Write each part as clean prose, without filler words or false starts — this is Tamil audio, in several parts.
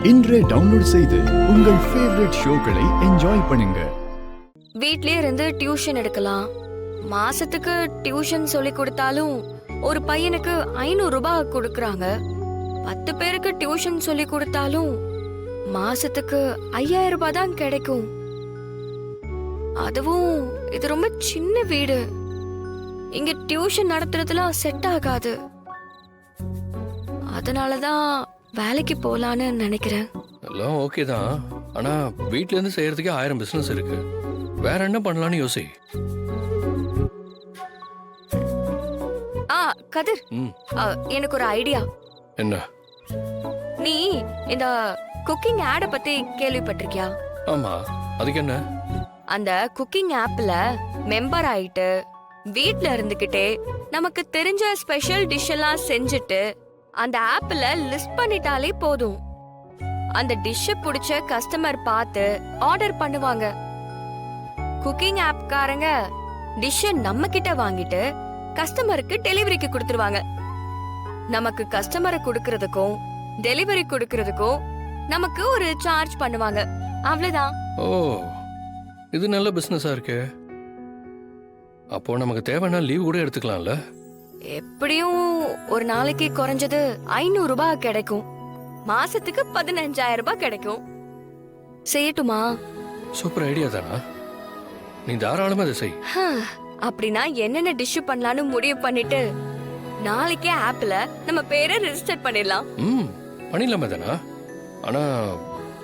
இன்றே டவுன்லோட் செய்து உங்கள் ஃபேவரட் ஷோக்களை என்ஜாய் பண்ணுங்க. வீட்லயே இருந்து டியூஷன் எடுக்கலாம். மாசத்துக்கு டியூஷன் சொல்லி கொடுத்தாலும் ஒரு பையனுக்கு 500 ரூபாய் கொடுக்கறாங்க. 10 பேருக்கு டியூஷன் சொல்லி கொடுத்தாலும் மாசத்துக்கு 5000 ரூபாய் தான் கிடைக்கும். அதுவும் இது ரொம்ப சின்ன வீடு. இங்க டியூஷன் நடத்துறதுலாம் செட் ஆகாது. அதனாலதான் வேலைக்கு போலான்னு நினைக்கிறேன். எல்லாம் ஓகே தான். ஆனா வீட்ல இருந்து செய்யறதுக்கே 1000 பிசினஸ் இருக்கு. வேற என்ன பண்ணலாம்னு யோசி. கதிர், எனக்கு ஒரு ஐடியா. என்ன? நீ இந்த குக்கிங் ஆட பத்தி கேள்விப்பட்டிருக்கியா? ஆமா, அதுக்கு என்ன? அந்த குக்கிங் ஆப்ல மெம்பர் ஆயிட்டு வீட்ல இருந்துகிட்டே நமக்கு தெரிஞ்ச ஸ்பெஷல் டிஷ் எல்லாம் செஞ்சுட்டு அந்த ஆப்ல லிஸ்ட் பண்ணிட்டாலே போதும். அந்த டிஷ் பிடிச்ச கஸ்டமர் பார்த்து ஆர்டர் பண்ணுவாங்க. குக்கிங் ஆப்காரங்க டிஷ் நம்ம கிட்ட வாங்கிட்டு கஸ்டமருக்கு டெலிவரிக்கு கொடுத்துருவாங்க. நமக்கு கஸ்டமரை கொடுக்கறதுக்கும் டெலிவரி கொடுக்கறதுக்கும் நமக்கு ஒரு சார்ஜ் பண்ணுவாங்க. அவ்வளவுதான். ஓ, இது நல்ல பிசினஸா இருக்கு. அப்போ நமக்கு தேவைன்னா லீவ் கூட எடுத்துக்கலாம்ல. எப்படியும் ஒரு நாளைக்கு குறைஞ்சது 500 ரூபாய் கிடைக்கும். மாசத்துக்கு 15000 ரூபாய் கிடைக்கும். செய்யட்டுமா? சூப்பர் ஐடியா தானா? நீ தாராளமா இதை செய். அப்படின்னா என்னென்ன டிஷ் பண்ணலாம்னு முடிவு பண்ணிட்டு நாளைக்கே ஆப்ல நம்ம பேரை ரெஜிஸ்டர் பண்ணிடலாம். பண்ணிடலாமே தானா? ஆனா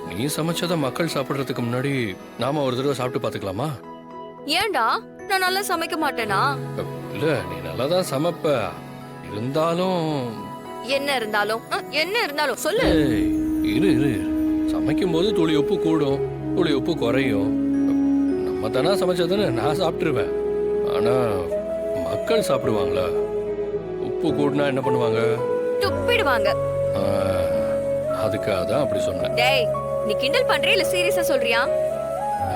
நீ சமைச்சத மக்கள் சாப்பிடுறதுக்கு முன்னாடி நாம ஒரு தடவை சாப்பிட்டு பாத்துக்கலாமா? ஏன்டா, நான் நல்லா சமைக்க மாட்டேனா? இல்ல, நீ நல்லா தான் சமைப்ப. இருந்தாலும் என்ன இருந்தாலும் சொல்லு. இரு இரு, சமைக்கும் போது துளி உப்பு கூடும், துளி உப்பு குறையும். நம்ம தானே சமைச்சதுன்னு நான் சாப்பிட்டுருவேன். ஆனா மக்கள் சாப்பிடுவாங்களா? உப்பு கூடுனா என்ன பண்ணுவாங்க? துப்பிடுவாங்க. அதுக்காக தான் அப்படி சொன்னேன். டேய், நீ கிண்டல் பண்றியா இல்ல சீரியஸா சொல்றியா?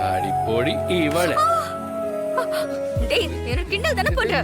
அடி போடி இவளே. டேய், என்ன கிண்டல் தான பண்ற?